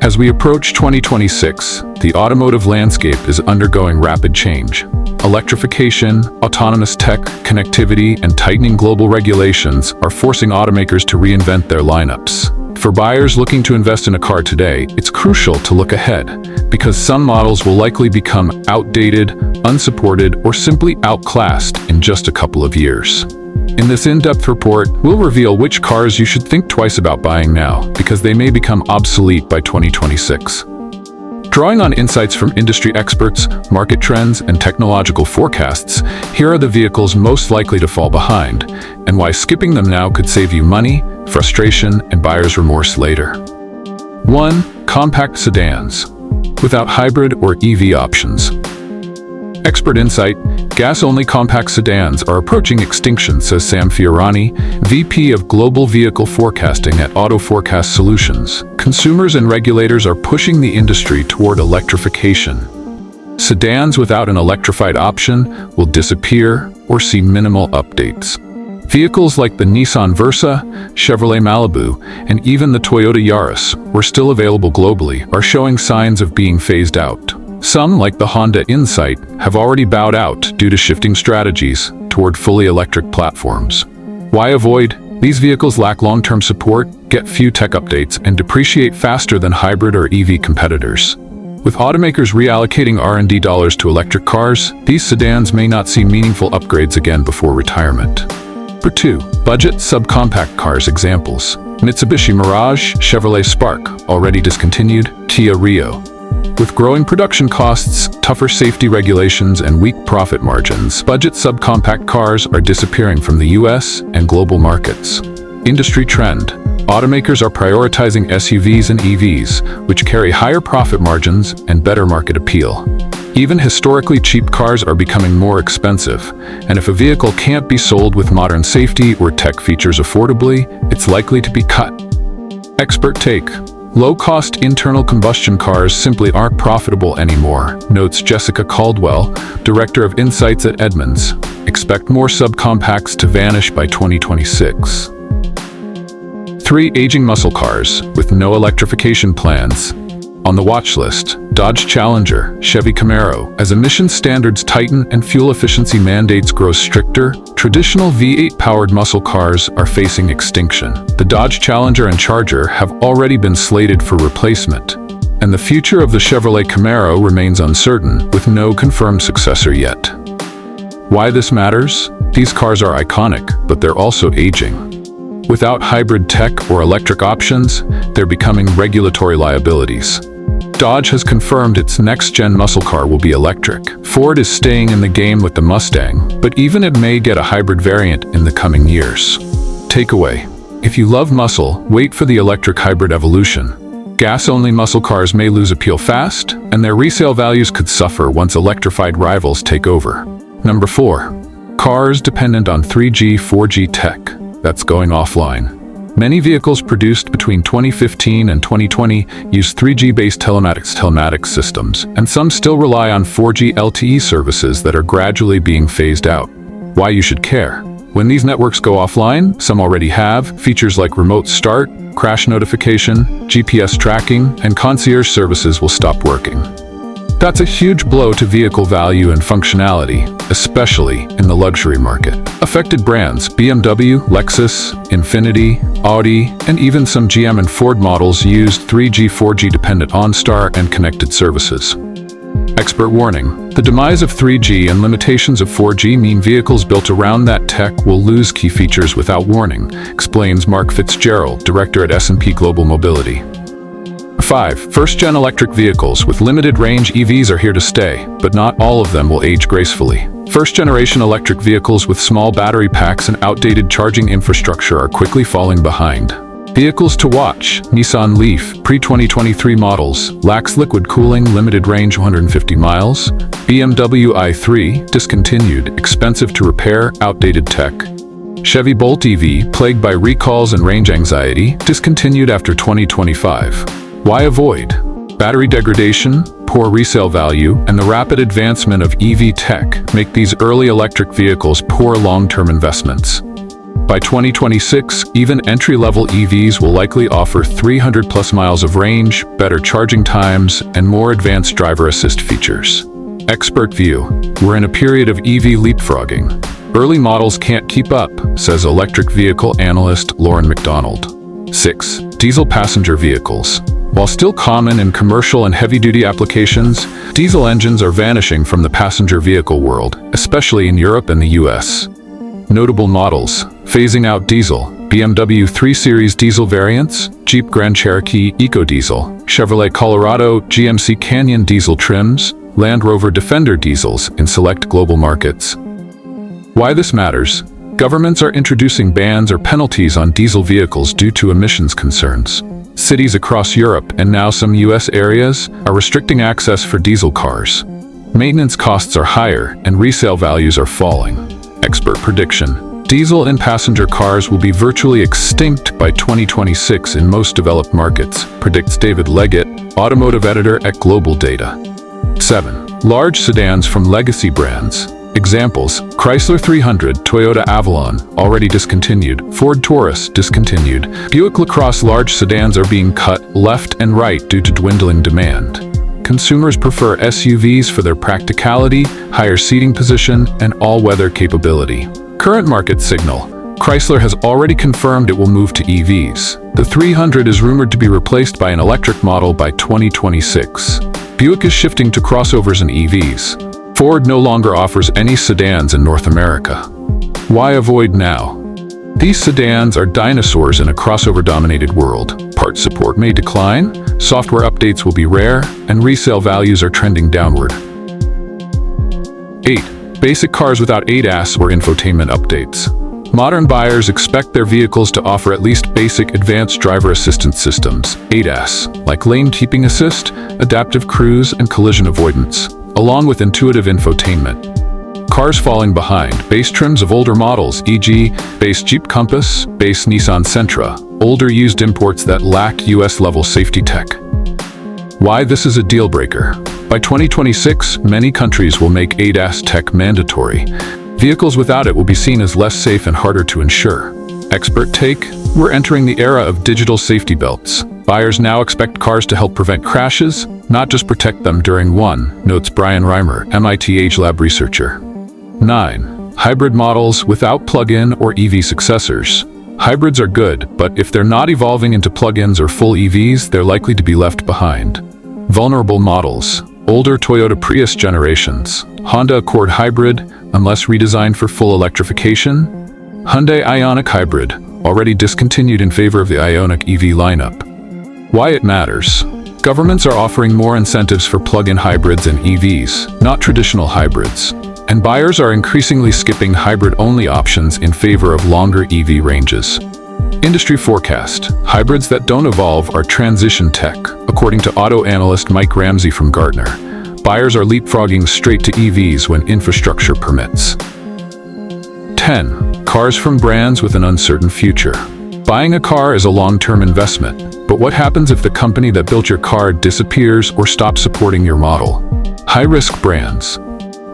As we approach 2026, the automotive landscape is undergoing rapid change. Electrification, autonomous tech, connectivity, and tightening global regulations are forcing automakers to reinvent their lineups. For buyers looking to invest in a car today, it's crucial to look ahead, because some models will likely become outdated, unsupported, or simply outclassed in just a couple of years. In this in-depth report, we'll reveal which cars you should think twice about buying now, because they may become obsolete by 2026. Drawing on insights from industry experts, market trends, and technological forecasts, here are the vehicles most likely to fall behind, and why skipping them now could save you money, frustration, and buyer's remorse later. 1. Compact sedans. Without hybrid or EV options. Expert insight: gas-only compact sedans are approaching extinction, says Sam Fiorani, VP of Global Vehicle Forecasting at Auto Forecast Solutions. Consumers and regulators are pushing the industry toward electrification. Sedans without an electrified option will disappear or see minimal updates. Vehicles like the Nissan Versa, Chevrolet Malibu, and even the Toyota Yaris, were still available globally, are showing signs of being phased out. Some, like the Honda Insight, have already bowed out due to shifting strategies toward fully electric platforms. Why avoid? These vehicles lack long-term support, get few tech updates, and depreciate faster than hybrid or EV competitors. With automakers reallocating R&D dollars to electric cars, these sedans may not see meaningful upgrades again before retirement. Number 2. Budget subcompact cars examples. Mitsubishi Mirage, Chevrolet Spark, already discontinued, Kia Rio. With growing production costs, tougher safety regulations, and weak profit margins, budget subcompact cars are disappearing from the US and global markets. Industry trend: automakers are prioritizing SUVs and EVs, which carry higher profit margins and better market appeal. Even historically cheap cars are becoming more expensive, and if a vehicle can't be sold with modern safety or tech features affordably, it's likely to be cut. Expert take: low-cost internal combustion cars simply aren't profitable anymore, notes Jessica Caldwell, Director of Insights at Edmunds. Expect more subcompacts to vanish by 2026. 3. Aging muscle cars, with no electrification plans. On the watch list, Dodge Challenger, Chevy Camaro. As emission standards tighten and fuel efficiency mandates grow stricter, traditional V8-powered muscle cars are facing extinction. The Dodge Challenger and Charger have already been slated for replacement, and the future of the Chevrolet Camaro remains uncertain, with no confirmed successor yet. Why this matters? These cars are iconic, but they're also aging. Without hybrid tech or electric options, they're becoming regulatory liabilities. Dodge has confirmed its next-gen muscle car will be electric. Ford is staying in the game with the Mustang, but even it may get a hybrid variant in the coming years. Takeaway: if you love muscle, wait for the electric hybrid evolution. Gas-only muscle cars may lose appeal fast, and their resale values could suffer once electrified rivals take over. Number 4. Cars dependent on 3G, 4G tech. That's going offline. Many vehicles produced between 2015 and 2020 use 3G-based telematics systems, and some still rely on 4G LTE services that are gradually being phased out. Why you should care? When these networks go offline, some already have, features like remote start, crash notification, GPS tracking, and concierge services will stop working. That's a huge blow to vehicle value and functionality, especially in the luxury market. Affected brands: BMW, Lexus, Infiniti, Audi, and even some GM and Ford models used 3G, 4G dependent OnStar and connected services. Expert warning: the demise of 3G and limitations of 4G mean vehicles built around that tech will lose key features without warning, explains Mark Fitzgerald, Director at S&P Global Mobility. 5. First-gen electric vehicles with limited range EVs are here to stay, but not all of them will age gracefully. First-generation electric vehicles with small battery packs and outdated charging infrastructure are quickly falling behind. Vehicles to watch: Nissan Leaf, pre-2023 models, lacks liquid cooling, limited range 150 miles. BMW i3, discontinued, expensive to repair, outdated tech. Chevy Bolt EV, plagued by recalls and range anxiety, discontinued after 2025. Why avoid? Battery degradation, poor resale value, and the rapid advancement of EV tech make these early electric vehicles poor long-term investments. By 2026, even entry-level EVs will likely offer 300+ miles of range, better charging times, and more advanced driver assist features. Expert view: we're in a period of EV leapfrogging. Early models can't keep up, says electric vehicle analyst Lauren McDonald. 6. Diesel passenger vehicles. While still common in commercial and heavy-duty applications, diesel engines are vanishing from the passenger vehicle world, especially in Europe and the US. Notable models: phasing out diesel, BMW 3 Series diesel variants, Jeep Grand Cherokee EcoDiesel, Chevrolet Colorado GMC Canyon diesel trims, Land Rover Defender diesels in select global markets. Why this matters: governments are introducing bans or penalties on diesel vehicles due to emissions concerns. Cities across Europe and now some US areas are restricting access for diesel cars. Maintenance costs are higher and resale values are falling. Expert prediction: diesel in passenger cars will be virtually extinct by 2026 in most developed markets, predicts David Leggett, automotive editor at Global Data. 7. Large sedans from legacy brands. Examples: Chrysler 300, Toyota Avalon, already discontinued, Ford Taurus, discontinued. Buick LaCrosse large sedans are being cut left and right due to dwindling demand. Consumers prefer SUVs for their practicality, higher seating position, and all-weather capability. Current market signal: Chrysler has already confirmed it will move to EVs. The 300 is rumored to be replaced by an electric model by 2026. Buick is shifting to crossovers and EVs. Ford no longer offers any sedans in North America. Why avoid now? These sedans are dinosaurs in a crossover-dominated world. Part support may decline, software updates will be rare, and resale values are trending downward. 8. Basic cars without ADAS or infotainment updates. Modern buyers expect their vehicles to offer at least basic advanced driver assistance systems, ADAS, like lane keeping assist, adaptive cruise, and collision avoidance, along with intuitive infotainment. Cars falling behind: base trims of older models, e.g., base Jeep Compass, base Nissan Sentra, older used imports that lack US-level safety tech. Why this is a deal breaker: by 2026, many countries will make ADAS tech mandatory. Vehicles without it will be seen as less safe and harder to insure. Expert take: we're entering the era of digital safety belts. Buyers now expect cars to help prevent crashes, not just protect them during one, notes Brian Reimer, MIT Age Lab researcher. 9. Hybrid models without plug-in or EV successors. Hybrids are good, but if they're not evolving into plug-ins or full EVs, they're likely to be left behind. Vulnerable models: older Toyota Prius generations, Honda Accord Hybrid, unless redesigned for full electrification, Hyundai Ioniq Hybrid, already discontinued in favor of the Ioniq EV lineup. Why it matters: governments are offering more incentives for plug-in hybrids and EVs, not traditional hybrids. And buyers are increasingly skipping hybrid-only options in favor of longer EV ranges. Industry forecast: hybrids that don't evolve are transition tech, according to auto analyst Mike Ramsey from Gartner. Buyers are leapfrogging straight to EVs when infrastructure permits. 10. Cars from brands with an uncertain future. Buying a car is a long-term investment, but what happens if the company that built your car disappears or stops supporting your model? High-risk brands: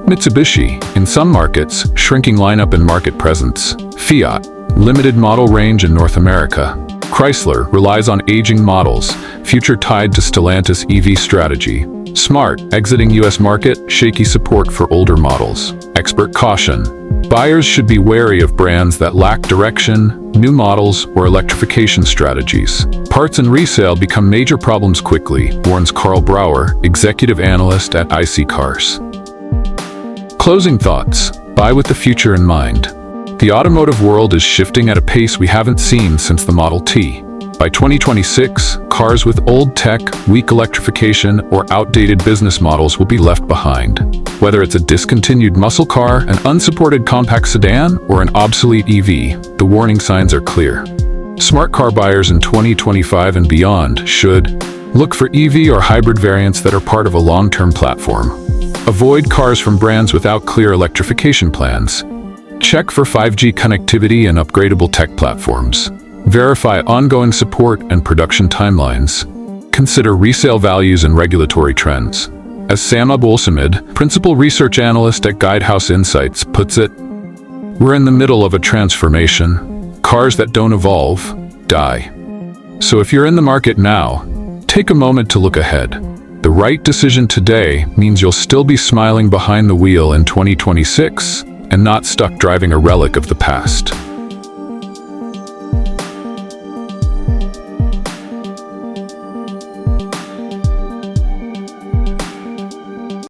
Mitsubishi, in some markets, shrinking lineup and market presence. Fiat, limited model range in North America. Chrysler relies on aging models, future tied to Stellantis EV strategy. Smart, exiting US market, shaky support for older models. Expert caution: buyers should be wary of brands that lack direction, new models, or electrification strategies. Parts and resale become major problems quickly, warns Carl Brauer, executive analyst at IC Cars. Closing thoughts: buy with the future in mind. The automotive world is shifting at a pace we haven't seen since the Model T. By 2026, cars with old tech, weak electrification, or outdated business models will be left behind. Whether it's a discontinued muscle car, an unsupported compact sedan, or an obsolete EV, the warning signs are clear. Smart car buyers in 2025 and beyond should look for EV or hybrid variants that are part of a long-term platform. Avoid cars from brands without clear electrification plans. Check for 5G connectivity and upgradable tech platforms. Verify ongoing support and production timelines. Consider resale values and regulatory trends. As Sam Abulsamid, principal research analyst at Guidehouse Insights, puts it, we're in the middle of a transformation. Cars that don't evolve, die. So if you're in the market now, take a moment to look ahead. The right decision today means you'll still be smiling behind the wheel in 2026 and not stuck driving a relic of the past.